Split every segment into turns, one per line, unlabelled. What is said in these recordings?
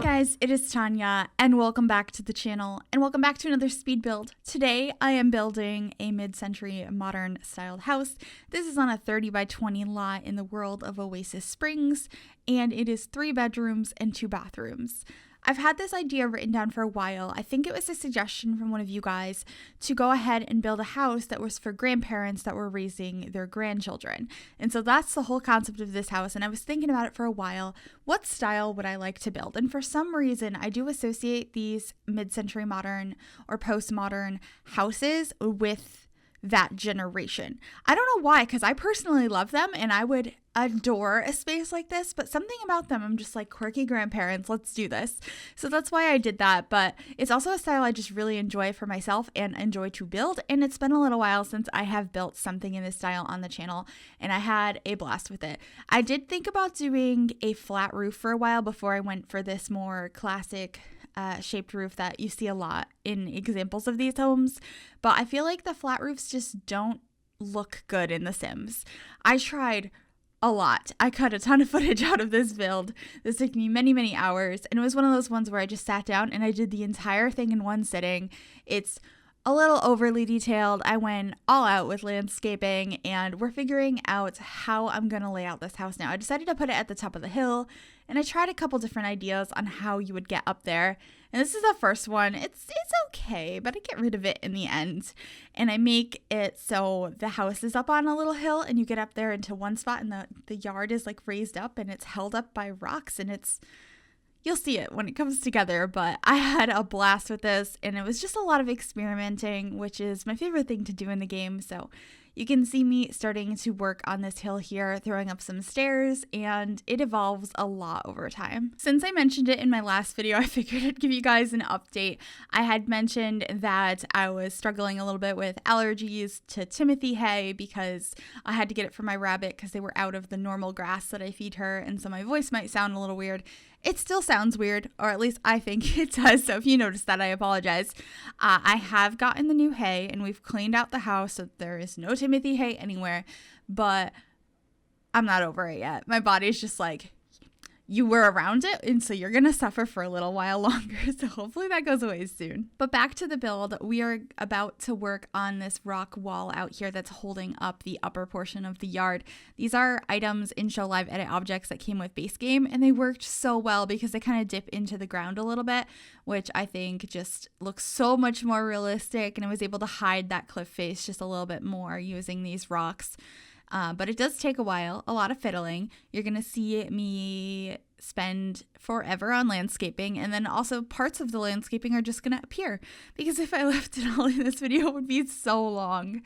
guys, it is Tanya, and welcome back to the channel, and welcome back to another speed build. Today, I am building a mid-century modern styled house. This is on a 30 by 20 lot in the world of Oasis Springs, and it is 3 bedrooms and 2 bathrooms. I've had this idea written down for a while. I think it was a suggestion from one of you guys to go ahead and build a house that was for grandparents that were raising their grandchildren. And so that's the whole concept of this house. And I was thinking about it for a while. What style would I like to build? And for some reason, I do associate these mid-century modern or postmodern houses with that generation. I don't know why, because I personally love them and I would adore a space like this, but something about them, I'm just like, quirky grandparents, let's do this. So that's why I did that, but it's also a style I just really enjoy for myself and enjoy to build, and it's been a little while since I have built something in this style on the channel, and I had a blast with it. I did think about doing a flat roof for a while before I went for this more classic shaped roof that you see a lot in examples of these homes, but I feel like the flat roofs just don't look good in The Sims. I tried a lot. I cut a ton of footage out of this build. This took me many hours, and it was one of those ones where I just sat down and I did the entire thing in one sitting. It's a little overly detailed. I went all out with landscaping, and we're figuring out how I'm going to lay out this house now. I decided to put it at the top of the hill, and I tried a couple different ideas on how you would get up there. And this is the first one. It's okay, but I get rid of it in the end. And I make it so the house is up on a little hill, and you get up there into one spot, and the yard is like raised up, and it's held up by rocks, and you'll see it when it comes together, but I had a blast with this, and it was just a lot of experimenting, which is my favorite thing to do in the game. So you can see me starting to work on this hill here, throwing up some stairs, and it evolves a lot over time. Since I mentioned it in my last video, I figured I'd give you guys an update. I had mentioned that I was struggling a little bit with allergies to Timothy hay because I had to get it for my rabbit because they were out of the normal grass that I feed her, and so my voice might sound a little weird. It still sounds weird, or at least I think it does, so if you notice that, I apologize. I have gotten the new hay, and we've cleaned out the house, so there is no Timothy hay anywhere, but I'm not over it yet. My body's just like, you were around it, and so you're going to suffer for a little while longer, so hopefully that goes away soon. But back to the build, we are about to work on this rock wall out here that's holding up the upper portion of the yard. These are items in Show Live Edit objects that came with base game, and they worked so well because they kind of dip into the ground a little bit, which I think just looks so much more realistic, and I was able to hide that cliff face just a little bit more using these rocks. But it does take a while, a lot of fiddling. You're going to see me spend forever on landscaping, and then also parts of the landscaping are just going to appear, because if I left it all in this video, it would be so long.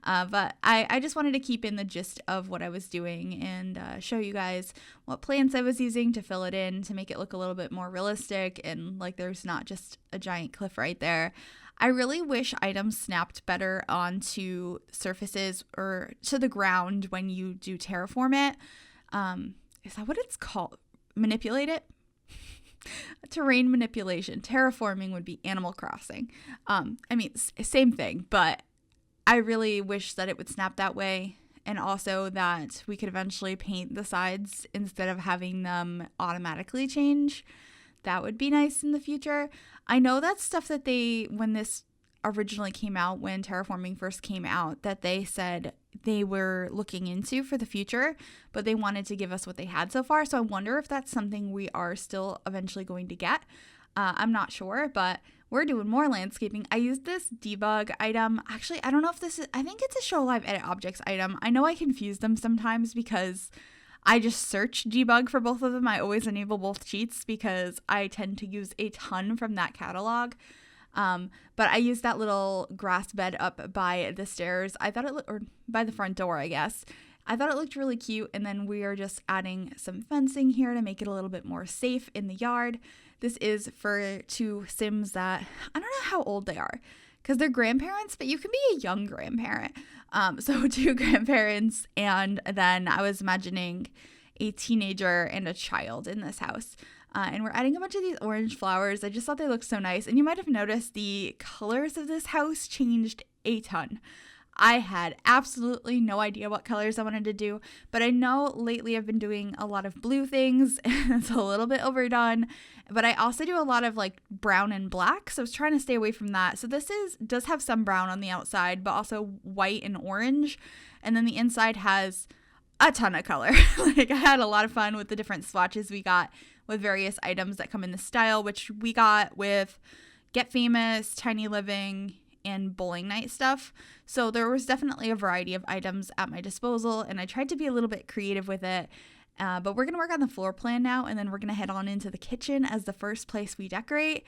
But I just wanted to keep in the gist of what I was doing and show you guys what plants I was using to fill it in to make it look a little bit more realistic and like there's not just a giant cliff right there. I really wish items snapped better onto surfaces or to the ground when you do terraform it. Is that what it's called? Manipulate it? Terrain manipulation. Terraforming would be Animal Crossing. Same thing, but I really wish that it would snap that way. And also that we could eventually paint the sides instead of having them automatically change. That would be nice in the future. I know that's stuff that when this originally came out, when terraforming first came out, that they said they were looking into for the future, but they wanted to give us what they had so far. So I wonder if that's something we are still eventually going to get. I'm not sure, but we're doing more landscaping. I used this debug item. Actually, I don't know if I think it's a Show Live Edit objects item. I know I confuse them sometimes because I just search debug for both of them. I always enable both cheats because I tend to use a ton from that catalog. But I used that little grass bed up by the stairs. I thought or by the front door, I guess. I thought it looked really cute. And then we are just adding some fencing here to make it a little bit more safe in the yard. This is for 2 Sims that I don't know how old they are, because they're grandparents, but you can be a young grandparent. So 2 grandparents, and then I was imagining a teenager and a child in this house. And we're adding a bunch of these orange flowers. I just thought they looked so nice. And you might have noticed the colors of this house changed a ton. I had absolutely no idea what colors I wanted to do, but I know lately I've been doing a lot of blue things and it's a little bit overdone, but I also do a lot of like brown and black, so I was trying to stay away from that. So this does have some brown on the outside, but also white and orange, and then the inside has a ton of color. Like I had a lot of fun with the different swatches we got with various items that come in this style, which we got with Get Famous, Tiny Living, and bowling night stuff. So there was definitely a variety of items at my disposal, and I tried to be a little bit creative with it. But we're going to work on the floor plan now, and then we're going to head on into the kitchen as the first place we decorate.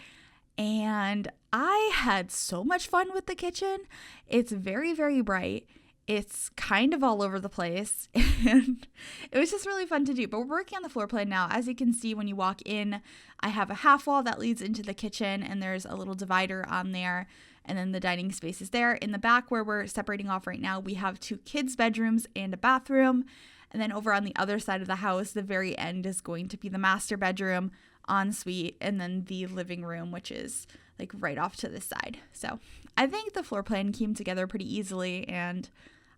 And I had so much fun with the kitchen. It's very, very bright. It's kind of all over the place, and it was just really fun to do. But we're working on the floor plan now. As you can see, when you walk in, I have a half wall that leads into the kitchen, and there's a little divider on there, and then the dining space is there. In the back where we're separating off right now, we have 2 kids' bedrooms and a bathroom. And then over on the other side of the house, the very end is going to be the master bedroom, ensuite, and then the living room, which is like right off to this side. So I think the floor plan came together pretty easily, and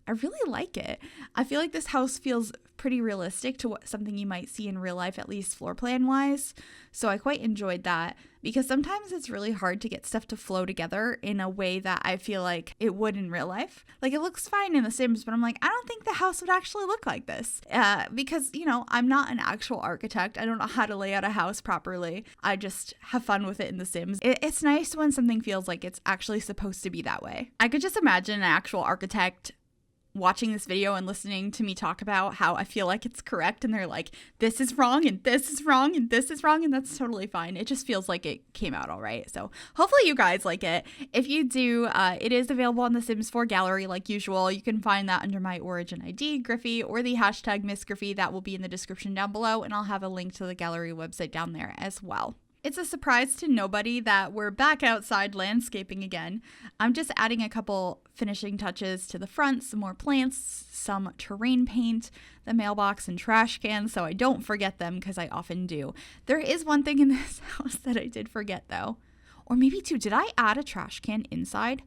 I really like it. I feel like this house feels pretty realistic to something you might see in real life, at least floor plan wise. So I quite enjoyed that, because sometimes it's really hard to get stuff to flow together in a way that I feel like it would in real life. Like it looks fine in The Sims, but I'm like, I don't think the house would actually look like this. Because, you know, I'm not an actual architect. I don't know how to lay out a house properly. I just have fun with it in The Sims. It's nice when something feels like it's actually supposed to be that way. I could just imagine an actual architect watching this video and listening to me talk about how I feel like it's correct, and they're like, this is wrong and this is wrong and this is wrong, and that's totally fine. It just feels like it came out all right. So hopefully you guys like it. If you do, it is available on the Sims 4 gallery like usual. You can find that under my origin ID, Gryphi, or the hashtag MsGryphi. That will be in the description down below, and I'll have a link to the gallery website down there as well. It's a surprise to nobody that we're back outside landscaping again. I'm just adding a couple finishing touches to the front, some more plants, some terrain paint, the mailbox and trash cans, so I don't forget them, because I often do. There is one thing in this house that I did forget though. Or maybe 2. Did I add a trash can inside?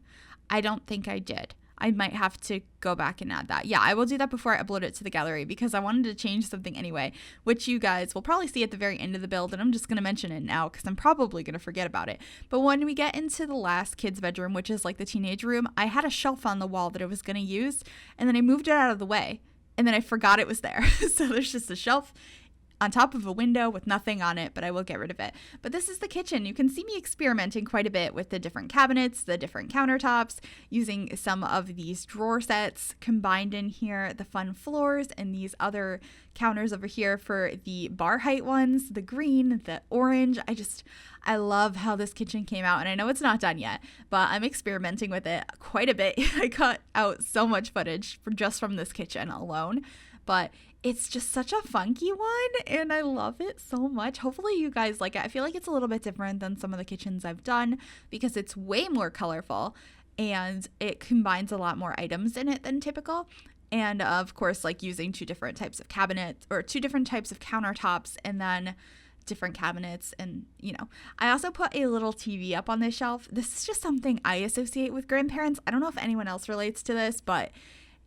I don't think I did. I might have to go back and add that. Yeah, I will do that before I upload it to the gallery, because I wanted to change something anyway, which you guys will probably see at the very end of the build, and I'm just going to mention it now because I'm probably going to forget about it. But when we get into the last kid's bedroom, which is like the teenage room, I had a shelf on the wall that I was going to use, and then I moved it out of the way, and then I forgot it was there. So there's just a shelf on top of a window with nothing on it, but I will get rid of it. But this is the kitchen. You can see me experimenting quite a bit with the different cabinets, the different countertops, using some of these drawer sets combined in here, the fun floors, and these other counters over here for the bar height ones, the green, the orange. I love how this kitchen came out, and I know it's not done yet, but I'm experimenting with it quite a bit. I cut out so much footage just from this kitchen alone, but it's just such a funky one, and I love it so much. Hopefully you guys like it. I feel like it's a little bit different than some of the kitchens I've done, because it's way more colorful and it combines a lot more items in it than typical. And of course, like using 2 different types of cabinets, or 2 different types of countertops, and then different cabinets. And you know, I also put a little TV up on this shelf. This is just something I associate with grandparents. I don't know if anyone else relates to this, but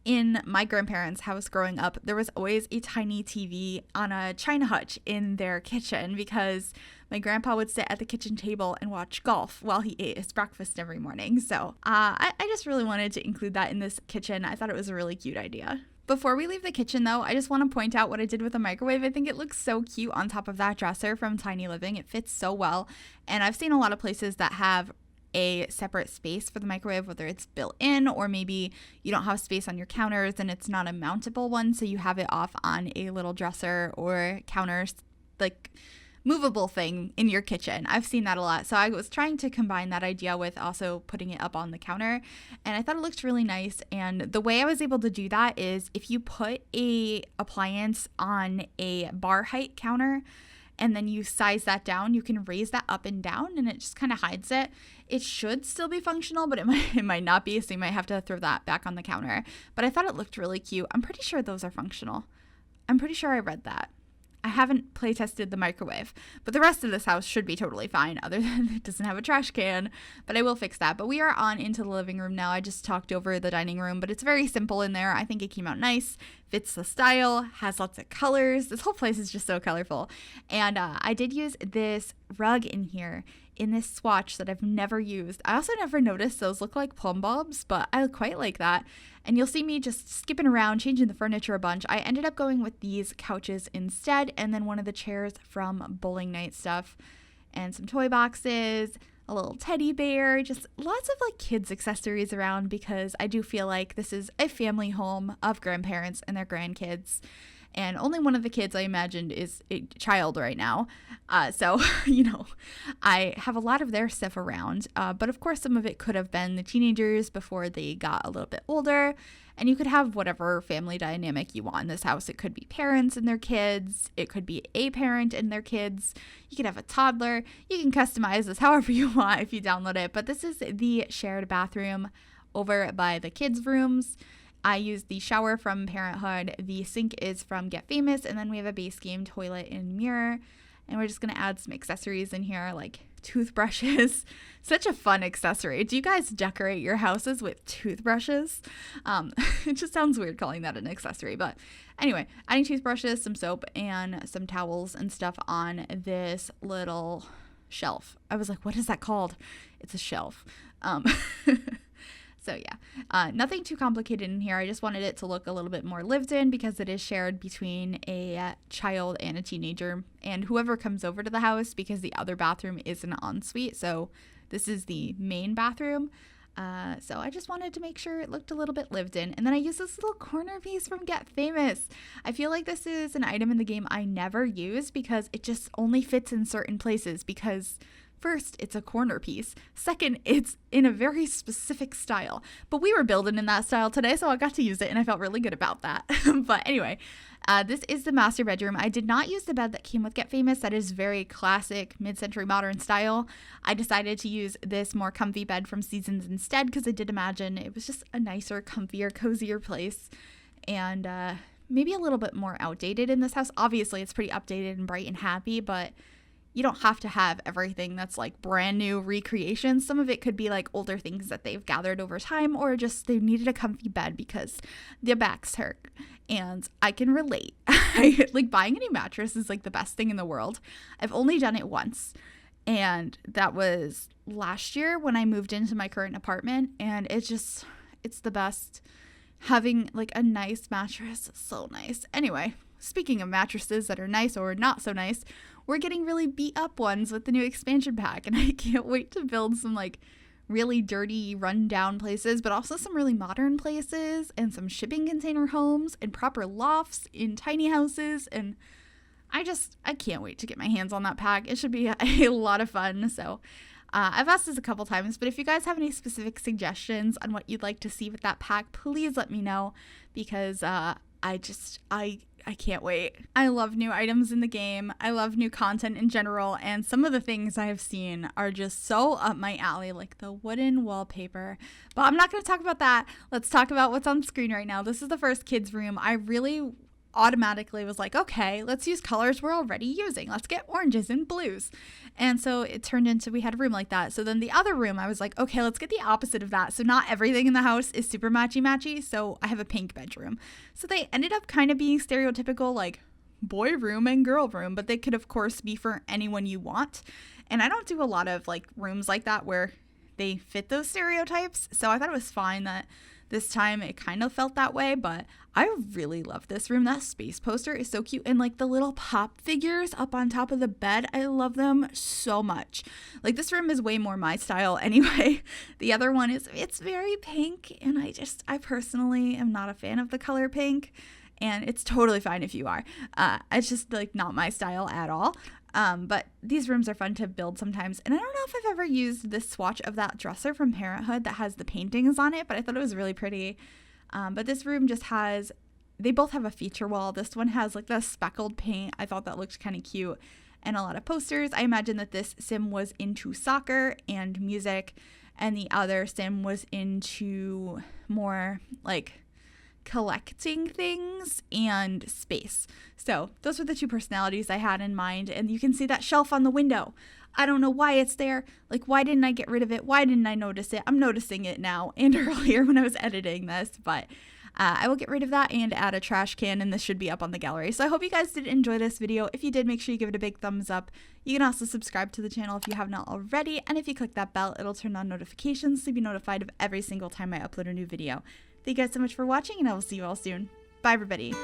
in my grandparents' house growing up, there was always a tiny TV on a china hutch in their kitchen, because my grandpa would sit at the kitchen table and watch golf while he ate his breakfast every morning. So I just really wanted to include that in this kitchen. I thought it was a really cute idea. Before we leave the kitchen though, I just want to point out what I did with the microwave. I think it looks so cute on top of that dresser from Tiny Living. It fits so well. And I've seen a lot of places that have a separate space for the microwave, whether it's built in or maybe you don't have space on your counters and it's not a mountable one, so you have it off on a little dresser or counter, like movable thing in your kitchen. I've seen that a lot. So I was trying to combine that idea with also putting it up on the counter, and I thought it looked really nice. And the way I was able to do that is if you put a appliance on a bar height counter and then you size that down, you can raise that up and down and it just kind of hides it. It should still be functional, but it might not be, so you might have to throw that back on the counter. But I thought it looked really cute. I'm pretty sure those are functional. I'm pretty sure I read that. I haven't play tested the microwave, but the rest of this house should be totally fine other than it doesn't have a trash can, but I will fix that. But we are on into the living room now. I just talked over the dining room, but it's very simple in there. I think it came out nice, fits the style, has lots of colors. This whole place is just so colorful. And I did use this rug in here in this swatch that I've never used. I also never noticed those look like plumb bobs, but I quite like that. And you'll see me just skipping around, changing the furniture a bunch. I ended up going with these couches instead, and then one of the chairs from bowling night stuff, and some toy boxes, a little teddy bear, just lots of like kids accessories around, because I do feel like this is a family home of grandparents and their grandkids. And only one of the kids, I imagined, is a child right now. So, I have a lot of their stuff around. But of course, some of it could have been the teenagers before they got a little bit older. And you could have whatever family dynamic you want in this house. It could be parents and their kids. It could be a parent and their kids. You could have a toddler. You can customize this however you want if you download it. But this is the shared bathroom over by the kids' rooms. I used the shower from Parenthood, the sink is from Get Famous, and then we have a base game toilet and mirror. And we're just going to add some accessories in here, like toothbrushes. Such a fun accessory. Do you guys decorate your houses with toothbrushes? It just sounds weird calling that an accessory. But anyway, adding toothbrushes, some soap, and some towels and stuff on this little shelf. I was like, what is that called? It's a shelf. So yeah, nothing too complicated in here. I just wanted it to look a little bit more lived in because it is shared between a child and a teenager and whoever comes over to the house, because the other bathroom is an ensuite. So this is the main bathroom. So I just wanted to make sure it looked a little bit lived in. And then I used this little corner piece from Get Famous. I feel like this is an item in the game I never use because it just only fits in certain places, because first, it's a corner piece. Second, it's in a very specific style. But we were building in that style today, so I got to use it, and I felt really good about that. But anyway, this is the master bedroom. I did not use the bed that came with Get Famous. That is very classic mid-century modern style. I decided to use this more comfy bed from Seasons instead, because I did imagine it was just a nicer, comfier, cozier place. And maybe a little bit more outdated in this house. Obviously, it's pretty updated and bright and happy, but you don't have to have everything that's like brand new recreations. Some of it could be like older things that they've gathered over time, or just they needed a comfy bed because their backs hurt. And I can relate. Like buying a new mattress is like the best thing in the world. I've only done it once, and that was last year when I moved into my current apartment, and it's the best. Having like a nice mattress is so nice. Anyway, speaking of mattresses that are nice or not so nice, we're getting really beat up ones with the new expansion pack, and I can't wait to build some like really dirty, run down places, but also some really modern places and some shipping container homes and proper lofts in tiny houses. And I can't wait to get my hands on that pack. It should be a lot of fun. So I've asked this a couple times, but if you guys have any specific suggestions on what you'd like to see with that pack, please let me know, because I can't wait. I love new items in the game. I love new content in general, and some of the things I have seen are just so up my alley, like the wooden wallpaper. But I'm not going to talk about that. Let's talk about what's on screen right now. This is the first kids' room. I really automatically was like, okay, let's use colors we're already using. Let's get oranges and blues. And so it turned into, we had a room like that. So then the other room, I was like, okay, let's get the opposite of that. So not everything in the house is super matchy-matchy. So I have a pink bedroom. So they ended up kind of being stereotypical, like boy room and girl room, but they could of course be for anyone you want. And I don't do a lot of like rooms like that where they fit those stereotypes. So I thought it was fine that this time it kind of felt that way, but I really love this room. That space poster is so cute. And like the little pop figures up on top of the bed, I love them so much. Like this room is way more my style anyway. The other one it's very pink, and I personally am not a fan of the color pink, and it's totally fine if you are. It's just like not my style at all. But these rooms are fun to build sometimes. And I don't know if I've ever used this swatch of that dresser from Parenthood that has the paintings on it, but I thought it was really pretty. But this room just they both have a feature wall. This one has like the speckled paint. I thought that looked kind of cute, and a lot of posters. I imagine that this sim was into soccer and music, and the other sim was into more like collecting things and space. So those were the two personalities I had in mind. And you can see that shelf on the window. I don't know why it's there. Like, why didn't I get rid of it? Why didn't I notice it? I'm noticing it now and earlier when I was editing this, but I will get rid of that and add a trash can, and this should be up on the gallery. So I hope you guys did enjoy this video. If you did, make sure you give it a big thumbs up. You can also subscribe to the channel if you have not already, and if you click that bell, it'll turn on notifications so you'll be notified of every single time I upload a new video. Thank you guys so much for watching, and I will see you all soon. Bye, everybody.